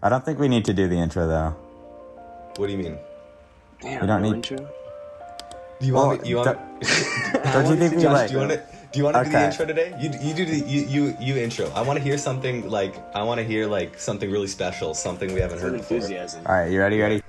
I don't think we need to do the intro though. What do you mean? Damn, We don't need intro? Do you want me? You want? Don't you think we Josh, like? do you want to do the Okay. intro today? You do the you intro. I want to hear something something really special, something we haven't heard before. Enthusiasm. All right, you ready?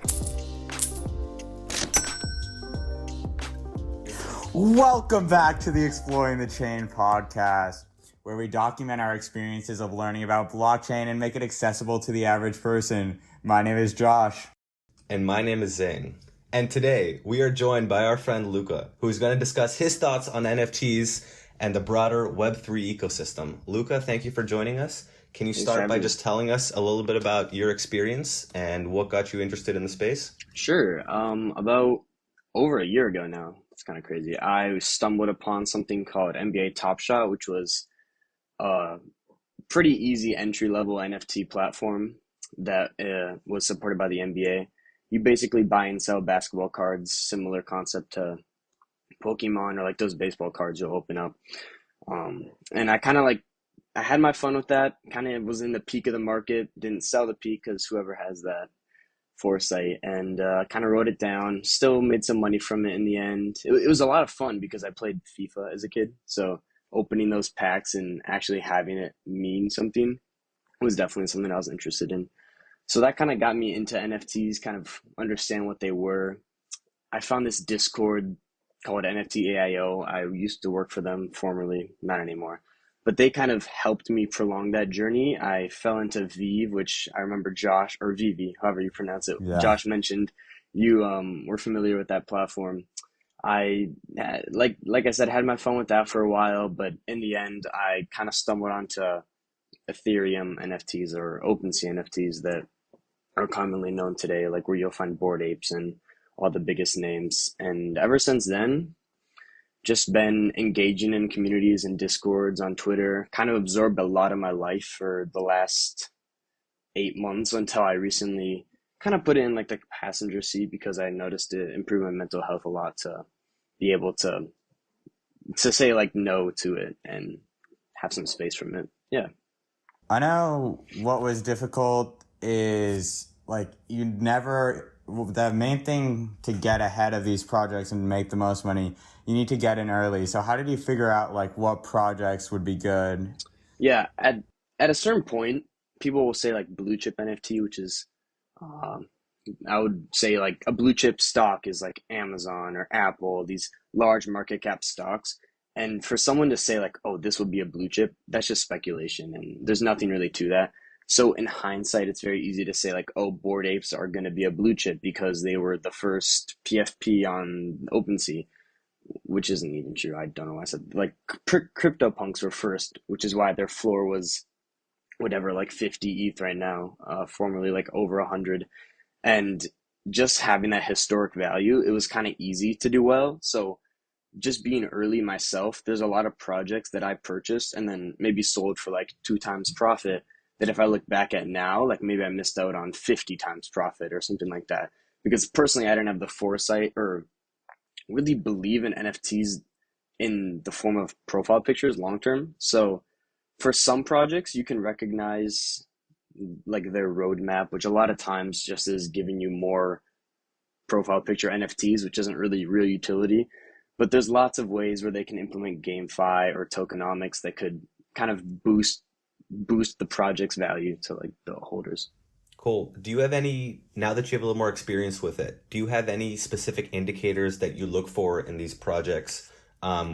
Welcome back to the Exploring the Chain podcast, where we document our experiences of learning about blockchain and make it accessible to the average person. My name is Josh. And my name is Zane. And today we are joined by our friend Luca, who's going to discuss his thoughts on NFTs and the broader Web3 ecosystem. Luca, thank you for joining us. Can you start by just telling us a little bit about your experience and what got you interested in the space? Sure. About over a year ago now, it's kind of crazy, I stumbled upon something called NBA Top Shot, which was a pretty easy entry-level NFT platform that was supported by the NBA. You basically buy and sell basketball cards, similar concept to Pokemon or like those baseball cards you'll open up. And I had my fun with that. Kind of was in the peak of the market. Didn't sell the peak because whoever has that foresight, and kind of wrote it down. Still made some money from it in the end. It was a lot of fun because I played FIFA as a kid. So opening those packs and actually having it mean something was definitely something I was interested in. So that kind of got me into NFTs, kind of understand what they were. I found this Discord called NFT AIO. I used to work for them formerly, not anymore. But they kind of helped me prolong that journey. I fell into Vive, which I remember Josh, or Vivi, however you pronounce it. Yeah. Josh mentioned you were familiar with that platform. I, like I said, had my fun with that for a while, but in the end, I kind of stumbled onto Ethereum NFTs or OpenSea NFTs that are commonly known today, like where you'll find Bored Apes and all the biggest names. And ever since then, just been engaging in communities and discords on Twitter, kind of absorbed a lot of my life for the last 8 months until I recently kind of put it in like the passenger seat because I noticed it improved my mental health a lot to be able to say like no to it and have some space from it. Yeah. I know what was difficult is like the main thing to get ahead of these projects and make the most money, you need to get in early. So how did you figure out like what projects would be good? Yeah, at a certain point, people will say like blue chip NFT, which is I would say like a blue chip stock is like Amazon or Apple, these large market cap stocks. And for someone to say like, oh, this would be a blue chip, that's just speculation and there's nothing really to that. So in hindsight, it's very easy to say like, oh, Bored Apes are going to be a blue chip because they were the first PFP on OpenSea, which isn't even true. I don't know why I said like CryptoPunks were first, which is why their floor was whatever, like 50 ETH right now, formerly like over 100. And just having that historic value, it was kind of easy to do well. So just being early myself, there's a lot of projects that I purchased and then maybe sold for like 2 times profit that if I look back at now, like maybe I missed out on 50 times profit or something like that. Because personally, I didn't have the foresight or really believe in NFTs in the form of profile pictures long term. So for some projects, you can recognize like their roadmap, which a lot of times just is giving you more profile picture NFTs, which isn't really real utility. But there's lots of ways where they can implement GameFi or tokenomics that could kind of boost the project's value to like the holders. Cool. Do you have any, now that you have a little more experience with it, do you have any specific indicators that you look for in these projects?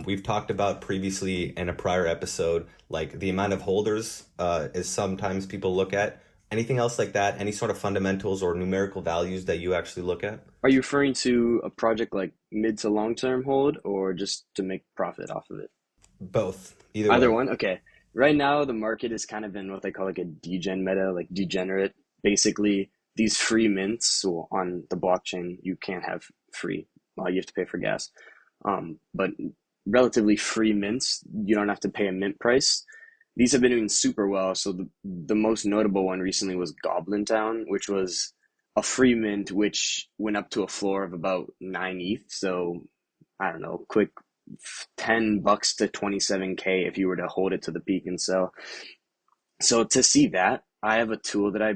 We've talked about previously in a prior episode, like the amount of holders is sometimes people look at. Anything else like that? Any sort of fundamentals or numerical values that you actually look at? Are you referring to a project like mid to long term hold or just to make profit off of it? Both. Either Either way. one? Okay. Right now, the market is kind of in what they call like a degen meta, like degenerate. Basically, these free mints, so on the blockchain, you can't have free. Well, you have to pay for gas. But relatively free mints, you don't have to pay a mint price. These have been doing super well. So the most notable one recently was Goblin Town, which was a free mint, which went up to a floor of about 9 ETH. So I don't know, quick $10 to 27K if you were to hold it to the peak and sell. So to see that, I have a tool that I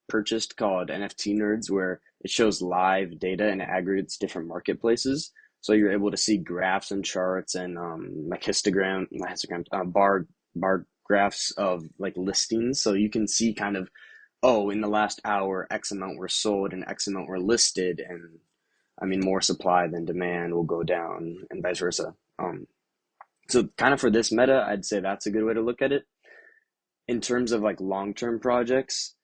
purchased called NFT Nerds, where it shows live data and aggregates different marketplaces. So you're able to see graphs and charts and like not histogram, bar graphs of like listings. So you can see kind of, oh, in the last hour, X amount were sold and X amount were listed, and I mean more supply than demand will go down, and vice versa. So kind of for this meta, I'd say that's a good way to look at it. In terms of like long-term projects,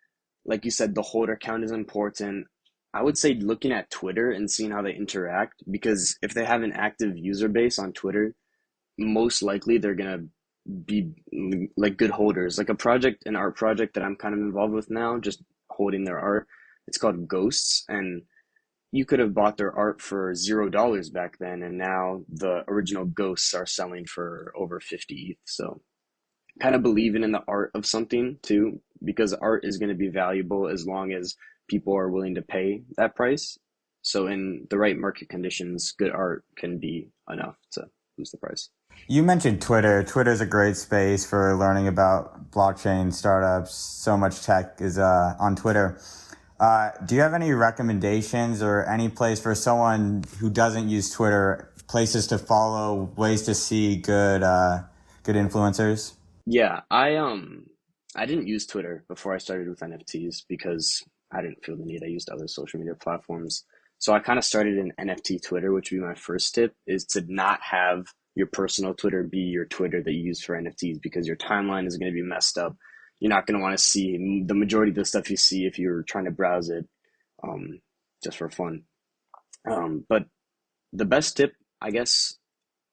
like you said, the holder count is important. I would say looking at Twitter and seeing how they interact, because if they have an active user base on Twitter, most likely they're gonna be like good holders. Like an art project that I'm kind of involved with now, just holding their art. It's called Ghosts, and you could have bought their art for $0 back then, and now the original Ghosts are selling for over 50 ETH. So kind of believing in the art of something too, because art is going to be valuable as long as people are willing to pay that price. So in the right market conditions, good art can be enough to boost the price. You mentioned Twitter. Twitter is a great space for learning about blockchain startups. So much tech is on Twitter. Do you have any recommendations or any place for someone who doesn't use Twitter, places to follow, ways to see good influencers? Yeah, I didn't use Twitter before I started with NFTs because I didn't feel the need. I used other social media platforms. So I kind of started in NFT Twitter, which would be my first tip, is to not have your personal Twitter be your Twitter that you use for NFTs, because your timeline is going to be messed up. You're not going to want to see the majority of the stuff you see if you're trying to browse it just for fun. But the best tip, I guess,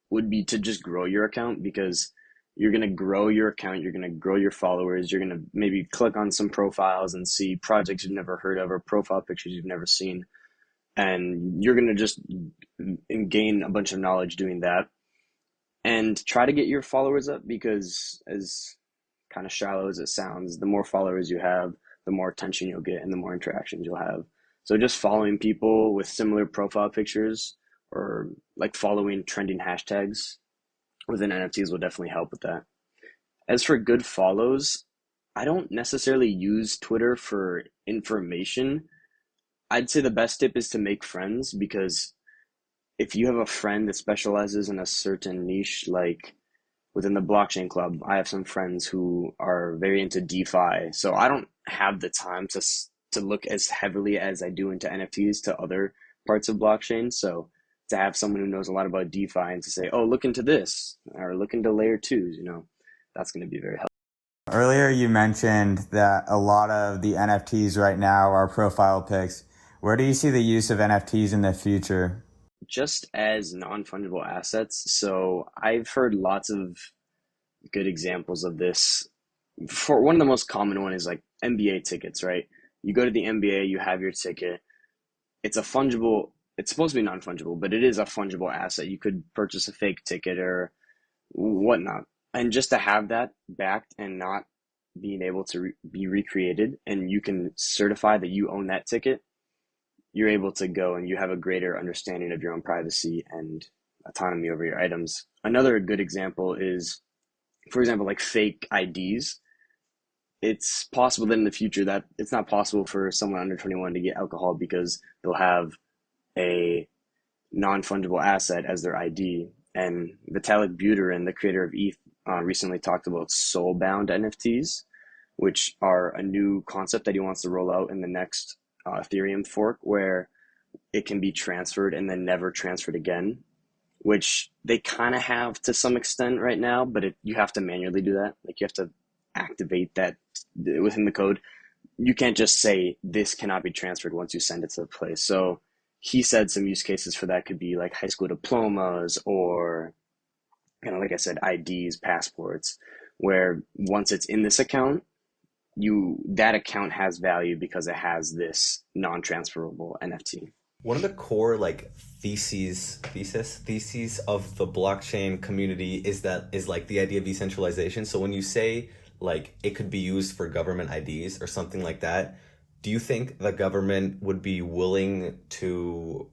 would be to just grow your account, because you're going to grow your account, you're going to grow your followers, you're going to maybe click on some profiles and see projects you've never heard of or profile pictures you've never seen. And you're going to just gain a bunch of knowledge doing that, and try to get your followers up, because as kind of shallow as it sounds, the more followers you have, the more attention you'll get and the more interactions you'll have. So just following people with similar profile pictures, or like following trending hashtags within NFTs will definitely help with that. As for good follows, I don't necessarily use Twitter for information. I'd say the best tip is to make friends, because if you have a friend that specializes in a certain niche, like within the blockchain club, I have some friends who are very into DeFi. So I don't have the time to look as heavily as I do into NFTs to other parts of blockchain. So to have someone who knows a lot about DeFi and to say, oh, look into this or look into layer twos, that's going to be very helpful. Earlier, you mentioned that a lot of the NFTs right now are profile pics. Where do you see the use of NFTs in the future? Just as non-fungible assets. So I've heard lots of good examples of this. For one of the most common one is like NBA tickets, right? You go to the NBA, you have your ticket. It's supposed to be non-fungible, but it is a fungible asset. You could purchase a fake ticket or whatnot. And just to have that backed and not being able to be recreated, and you can certify that you own that ticket, you're able to go and you have a greater understanding of your own privacy and autonomy over your items. Another good example is, for example, like fake IDs. It's possible that in the future that it's not possible for someone under 21 to get alcohol, because they'll have a non-fungible asset as their ID. And Vitalik Buterin, the creator of ETH, recently talked about soul-bound NFTs, which are a new concept that he wants to roll out in the next Ethereum fork, where it can be transferred and then never transferred again, which they kind of have to some extent right now, but you have to manually do that. Like you have to activate that within the code. You can't just say this cannot be transferred once you send it to the place. So he said some use cases for that could be like high school diplomas, or like I said, IDs, passports, where once it's in this account, that account has value because it has this non-transferable NFT. One of the core theses of the blockchain community is like the idea of decentralization. So when you say it could be used for government IDs or something like that, do you think the government would be willing to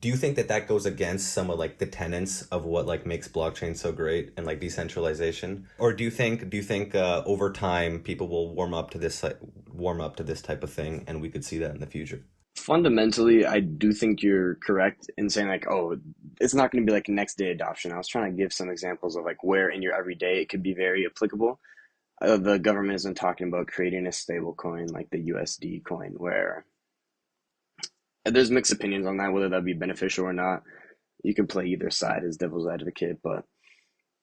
Do you think that that goes against some of like the tenets of what like makes blockchain so great and like decentralization? Or do you think over time people will warm up to this type of thing and we could see that in the future? Fundamentally, I do think you're correct in saying like, oh, it's not going to be like next day adoption. I was trying to give some examples of like where in your everyday it could be very applicable. The government has been talking about creating a stable coin like the USD coin, where there's mixed opinions on that, whether that be beneficial or not. You can play either side as devil's advocate, but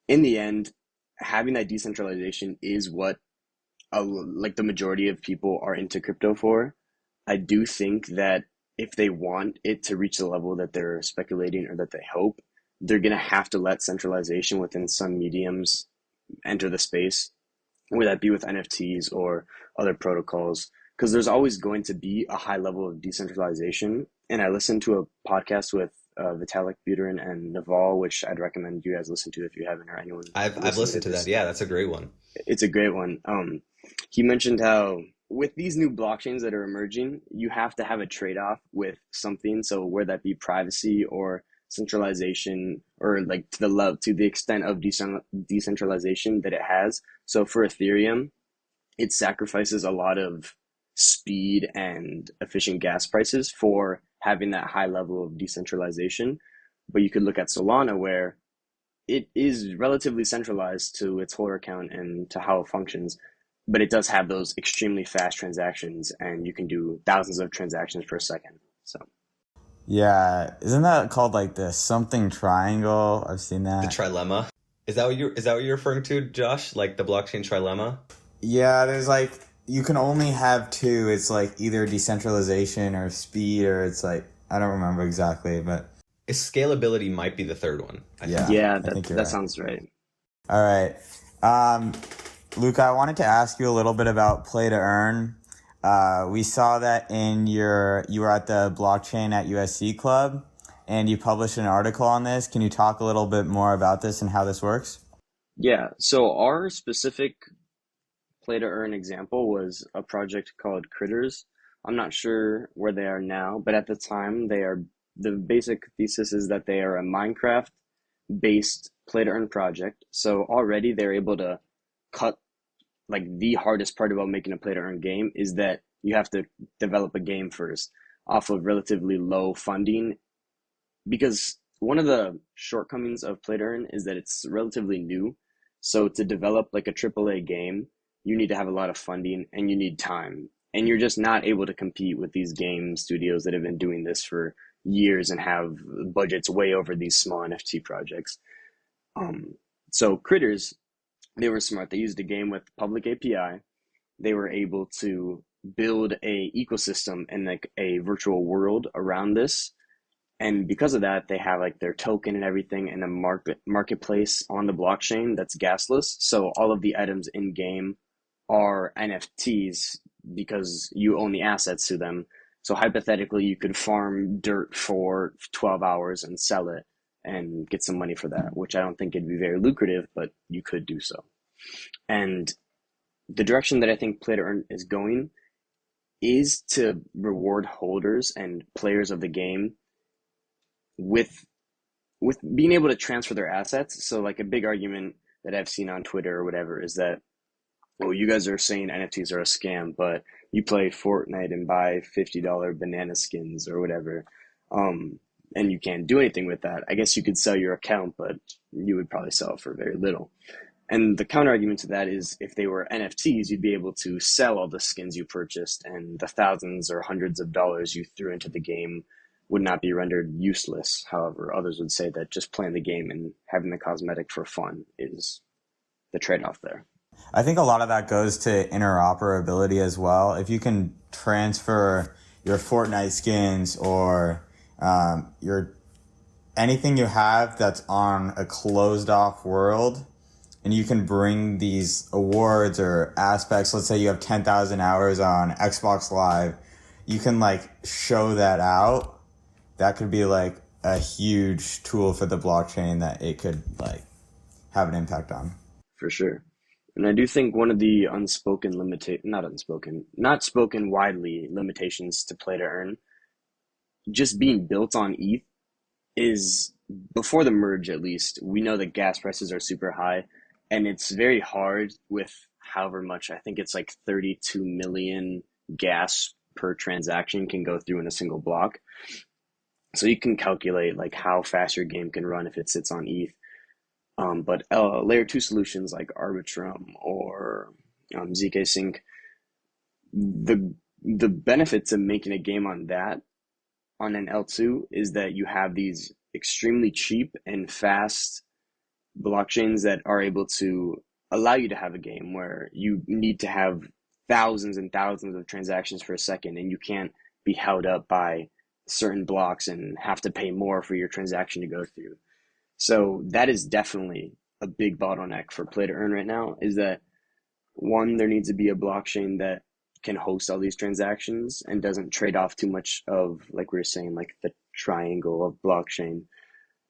in the end, having that decentralization is what like the majority of people are into crypto for. I do think that if they want it to reach the level that they're speculating or that they hope, they're going to have to let centralization within some mediums enter the space, whether that be with NFTs or other protocols, because there's always going to be a high level of decentralization. And I listened to a podcast with Vitalik Buterin and Naval, which I'd recommend you guys listen to if you haven't, or anyone I've listening to listened to that. this. Yeah, that's a great one. It's a great one. He mentioned how with these new blockchains that are emerging, you have to have a trade-off with something. So whether that be privacy or centralization, or like to the extent of decentralization that it has. So for Ethereum, it sacrifices a lot of speed and efficient gas prices for having that high level of decentralization. But you could look at Solana, where it is relatively centralized to its holder account and to how it functions, but it does have those extremely fast transactions, and you can do thousands of transactions per second. So Yeah, isn't that called like the something triangle? I've seen The that. trilemma. Is that what you're referring to, Josh? Like the blockchain trilemma? Yeah, there's like you can only have two. It's like either decentralization or speed, or it's like I don't remember exactly, but Scalability might be the third one, I think. yeah, yeah, I think you're that right. sounds right. All right. Um, Luca, I wanted to ask you a little bit about play to earn. We saw that you were at the blockchain at USC Club and you published an article on this. Can you talk a little bit more about this and how this works? Yeah, so our specific play to earn example was a project called Critters. I'm not sure where they are now, but at the time the basic thesis is that they are a Minecraft based play to earn project. So already they're able to cut, like, the hardest part about making a play to earn game is that you have to develop a game first off of relatively low funding, because one of the shortcomings of play to earn is that it's relatively new. So to develop like a AAA game, you need to have a lot of funding and you need time. And you're just not able to compete with these game studios that have been doing this for years and have budgets way over these small NFT projects. Um, so Critters, they were smart. They used a game with public API. They were able to build a ecosystem and like a virtual world around this, and because of that they have like their token and everything in a marketplace on the blockchain that's gasless, so all of the items in game are NFTs because you own the assets to them. So hypothetically you could farm dirt for 12 hours and sell it and get some money for that, which I don't think it'd be very lucrative, but you could do so. And the direction that I think play to earn is going is to reward holders and players of the game with being able to transfer their assets. So like a big argument that I've seen on Twitter or whatever is that, well, you guys are saying NFTs are a scam, but you play Fortnite and buy $50 banana skins or whatever, and you can't do anything with that. I guess you could sell your account, but you would probably sell it for very little. And the counter argument to that is if they were NFTs, you'd be able to sell all the skins you purchased, and the thousands or hundreds of dollars you threw into the game would not be rendered useless. However, others would say that just playing the game and having the cosmetic for fun is the trade-off there. I think a lot of that goes to interoperability as well. If you can transfer your Fortnite skins or your anything you have that's on a closed off world, and you can bring these awards or aspects. Let's say you have 10,000 hours on Xbox Live. You can like show that out. That could be like a huge tool for the blockchain that it could like have an impact on. For sure. And I do think one of the not spoken widely limitations to play to earn, just being built on ETH is before the merge, at least, we know that gas prices are super high, and it's very hard with however much, I think it's like 32 million gas per transaction can go through in a single block. So you can calculate like how fast your game can run if it sits on ETH. But layer two solutions like Arbitrum or ZK Sync, the benefits of making a game on that on an L2 is that you have these extremely cheap and fast blockchains that are able to allow you to have a game where you need to have thousands and thousands of transactions per second, and you can't be held up by certain blocks and have to pay more for your transaction to go through. So that is definitely a big bottleneck for play to earn right now, is that one, there needs to be a blockchain that can host all these transactions and doesn't trade off too much of, like we were saying, like the triangle of blockchain.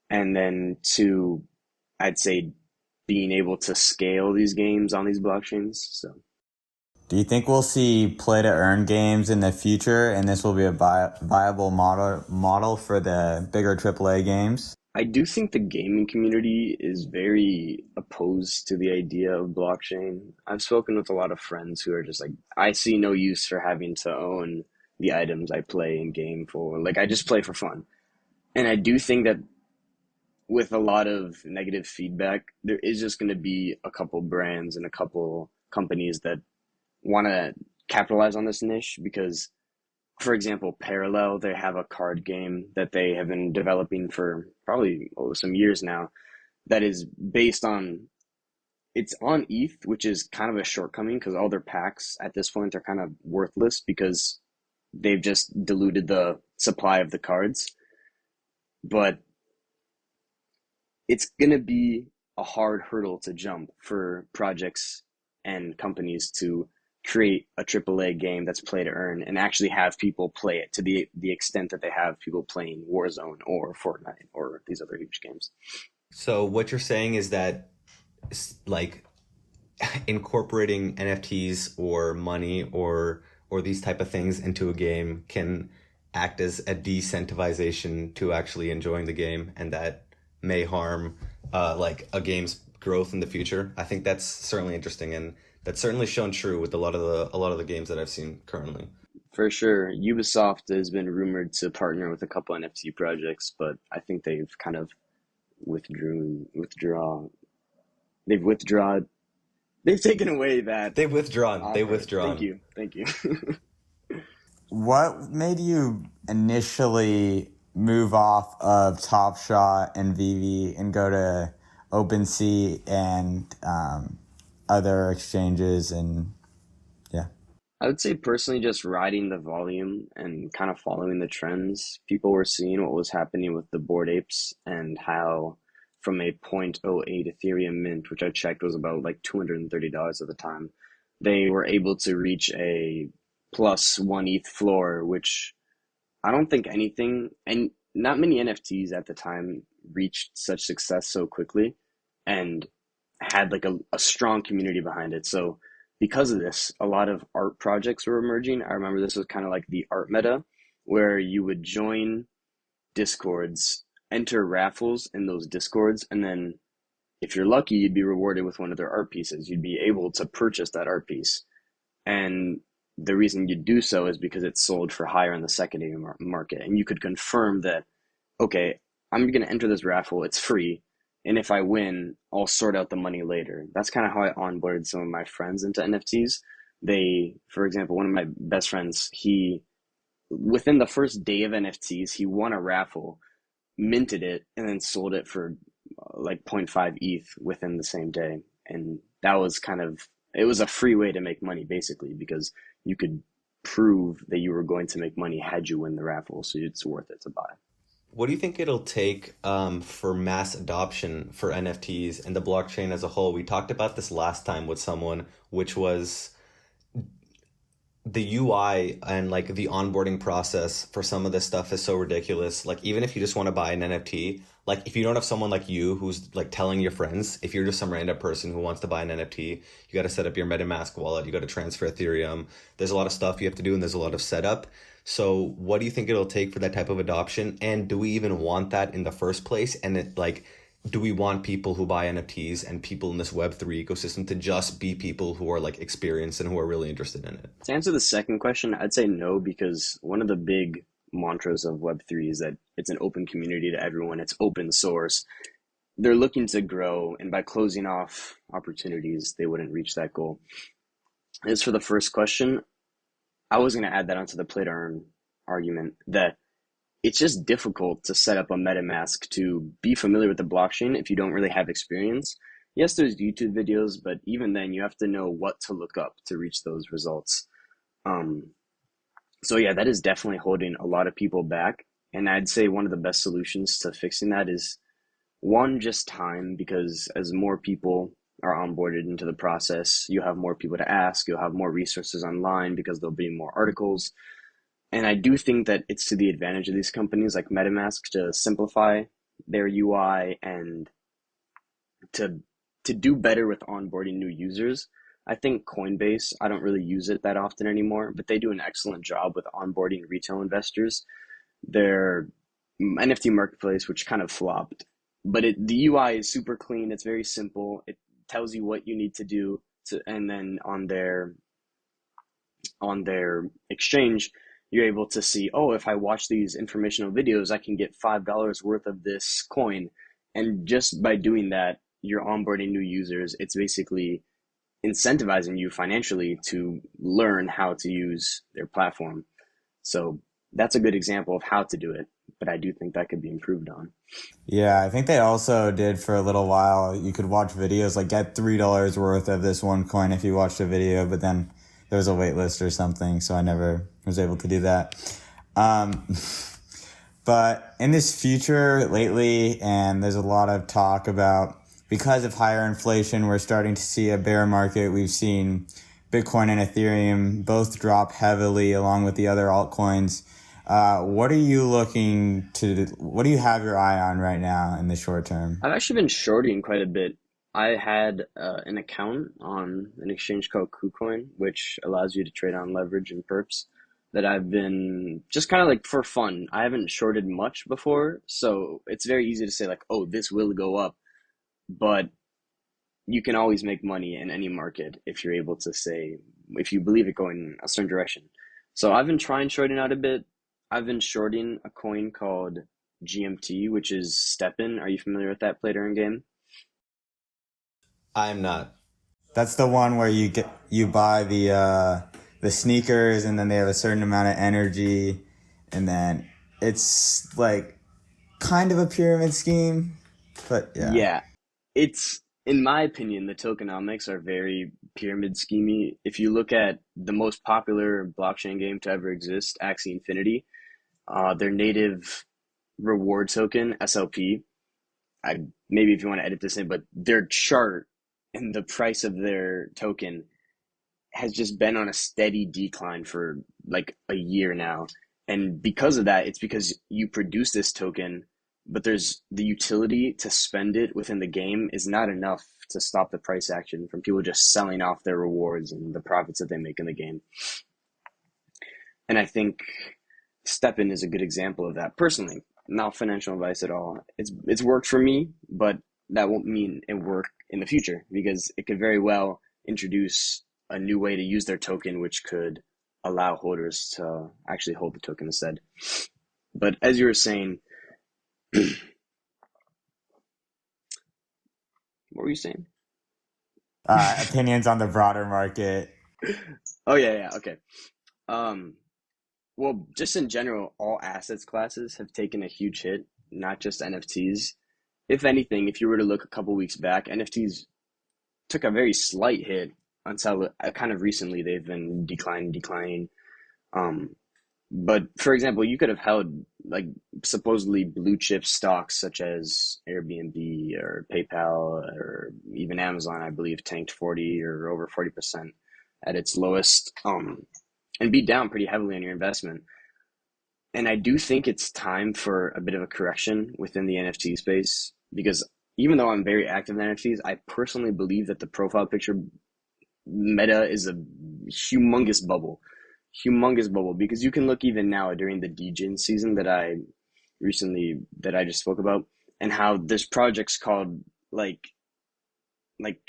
And then two, I'd say being able to scale these games on these blockchains. So Do you think we'll see play to earn games in the future, and this will be a viable model for the bigger AAA games? I do think the gaming community is very opposed to the idea of blockchain. I've spoken with a lot of friends who are just like, I see no use for having to own the items I play in game for. Like, I just play for fun. And I do think that with a lot of negative feedback, there is just going to be a couple brands and a couple companies that want to capitalize on this niche because, for example, Parallel, they have a card game that they have been developing for probably some years now that is based on, it's on ETH, which is kind of a shortcoming because all their packs at this point are kind of worthless because they've just diluted the supply of the cards. But it's going to be a hard hurdle to jump for projects and companies to create a AAA game that's play to earn and actually have people play it to the extent that they have people playing Warzone or Fortnite or these other huge games. So what you're saying is that like incorporating NFTs or money or these type of things into a game can act as a decentivization to actually enjoying the game, and that may harm like a game's growth in the future. I think that's certainly interesting, and that's certainly shown true with a lot of the games that I've seen currently. For sure, Ubisoft has been rumored to partner with a couple NFT projects, but I think they've kind of they've withdrawn. They've taken away that. They've withdrawn. offer. They've withdrawn. Thank you. What made you initially move off of Top Shot and VV and go to OpenSea and other exchanges? And yeah, I would say personally just riding the volume and kind of following the trends. People were seeing what was happening with the Bored Apes and how from a zero point zero 0.08 Ethereum mint, which I checked was about like $230 at the time, they were able to reach a plus 1 ETH floor, which I don't think anything, and not many NFTs at the time reached such success so quickly and had like a strong community behind it. So because of this, a lot of art projects were emerging. I remember this was kind of like the art meta, where you would join discords, enter raffles in those discords, and then if you're lucky, you'd be rewarded with one of their art pieces. You'd be able to purchase that art piece. And the reason you do so is because it's sold for higher in the secondary market. And you could confirm that, okay, I'm going to enter this raffle, it's free. And if I win, I'll sort out the money later. That's kind of how I onboarded some of my friends into NFTs. For example, one of my best friends, within the first day of NFTs, he won a raffle, minted it, and then sold it for like 0.5 ETH within the same day. And that was it was a free way to make money basically, because you could prove that you were going to make money had you win the raffle. So it's worth it to buy. What do you think it'll take for mass adoption for NFTs and the blockchain as a whole? We talked about this last time with someone, which was the UI and like the onboarding process for some of this stuff is so ridiculous. Like even if you just want to buy an NFT, like if you don't have someone like you who's like telling your friends, if you're just some random person who wants to buy an NFT, you got to set up your MetaMask wallet, you got to transfer Ethereum. There's a lot of stuff you have to do and there's a lot of setup. So what do you think it'll take for that type of adoption? And do we even want that in the first place? And do we want people who buy NFTs and people in this Web3 ecosystem to just be people who are like experienced and who are really interested in it? To answer the second question, I'd say no, because one of the big mantras of Web3 is that it's an open community to everyone, it's open source. They're looking to grow, and by closing off opportunities, they wouldn't reach that goal. As for the first question, I was going to add that onto the play to earn argument that it's just difficult to set up a MetaMask to be familiar with the blockchain if you don't really have experience. Yes, there's YouTube videos, but even then, you have to know what to look up to reach those results. Um, so yeah, that is definitely holding a lot of people back. And I'd say one of the best solutions to fixing that is one, just time, because as more people are onboarded into the process, you have more people to ask, you'll have more resources online because there'll be more articles. And I do think that it's to the advantage of these companies like MetaMask to simplify their UI and to do better with onboarding new users. I think Coinbase, I don't really use it that often anymore, but they do an excellent job with onboarding retail investors. Their NFT marketplace, which kind of flopped, but the UI is super clean. It's very simple. It tells you what you need to do to, and then on their exchange, you're able to see, oh, if I watch these informational videos, I can get $5 worth of this coin. And just by doing that, you're onboarding new users. It's basically incentivizing you financially to learn how to use their platform. So that's a good example of how to do it, but I do think that could be improved on. Yeah, I think they also did for a little while. You could watch videos like get $3 worth of this one coin if you watched a video, but then there was a wait list or something, so I never was able to do that. Um, but in this future lately, and there's a lot of talk about because of higher inflation, we're starting to see a bear market. We've seen Bitcoin and Ethereum both drop heavily along with the other altcoins. What do you have your eye on right now in the short term? I've actually been shorting quite a bit. I had an account on an exchange called KuCoin, which allows you to trade on leverage and perps that I've been just kind of like for fun. I haven't shorted much before, so it's very easy to say like, oh, this will go up, but you can always make money in any market if you're able to say, if you believe it going a certain direction. So I've been trying shorting out a bit. I've been shorting a coin called GMT, which is Steppen. Are you familiar with that play to earn game? I'm not. That's the one where you buy the sneakers and then they have a certain amount of energy, and then it's like kind of a pyramid scheme, but yeah. Yeah, it's in my opinion, the tokenomics are very pyramid schemy. If you look at the most popular blockchain game to ever exist, Axie Infinity, their native reward token, SLP, I maybe if you want to edit this in, but their chart and the price of their token has just been on a steady decline for like a year now. And because of that, it's because you produce this token, but there's the utility to spend it within the game is not enough to stop the price action from people just selling off their rewards and the profits that they make in the game. And I think Steppen is a good example of that. Personally, not financial advice at all. It's worked for me, but that won't mean it work in the future because it could very well introduce a new way to use their token, which could allow holders to actually hold the token instead. But as you were saying, what were you saying? Opinions on the broader market. Oh yeah, okay. Um, well, just in general, all assets classes have taken a huge hit, not just NFTs. If anything, if you were to look a couple weeks back, NFTs took a very slight hit until kind of recently they've been declining. Um, but for example, you could have held like supposedly blue chip stocks such as Airbnb or PayPal or even Amazon, I believe, tanked 40 or over 40% at its lowest, and beat down pretty heavily on your investment. And I do think it's time for a bit of a correction within the NFT space because even though I'm very active in NFTs, I personally believe that the profile picture meta is a humongous bubble. humongous bubble, because you can look even now during the DGen season that I just spoke about, and how there's projects called like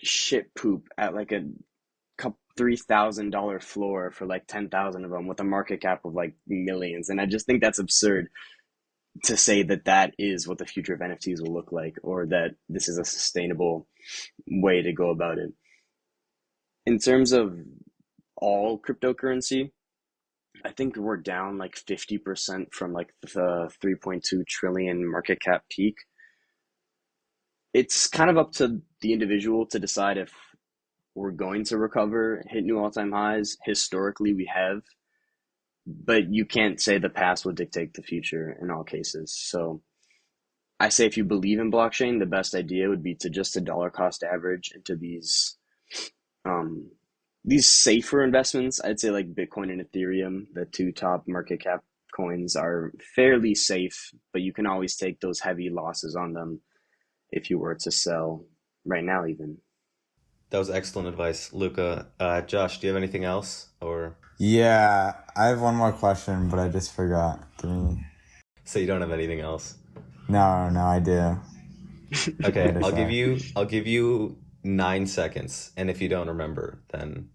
shit poop at like a couple $3,000 floor for like 10,000 of them with a market cap of like millions. And I just think that's absurd to say that that is what the future of NFTs will look like, or that this is a sustainable way to go about it. In terms of all cryptocurrency, I think we're down like 50% from like the 3.2 trillion market cap peak. It's kind of up to the individual to decide if we're going to recover, hit new all-time highs. Historically, we have, but you can't say the past will dictate the future in all cases. So I say if you believe in blockchain, the best idea would be to just a dollar cost average into these safer investments. I'd say like Bitcoin and Ethereum, the two top market cap coins, are fairly safe, but you can always take those heavy losses on them if you were to sell right now even. That was excellent advice, Luca. Josh, do you have anything else, or Yeah, I have one more question, but I just forgot. Give me... so you don't have anything else? No, I do. Okay, What did I say? I'll give you 9 seconds, and if you don't remember, then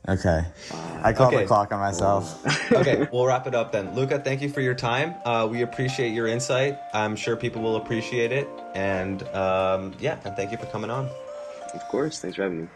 Okay. I called the okay. clock on myself. Okay, we'll wrap it up then. Luca, thank you for your time. We appreciate your insight. I'm sure people will appreciate it. And and thank you for coming on. Of course. Thanks for having me.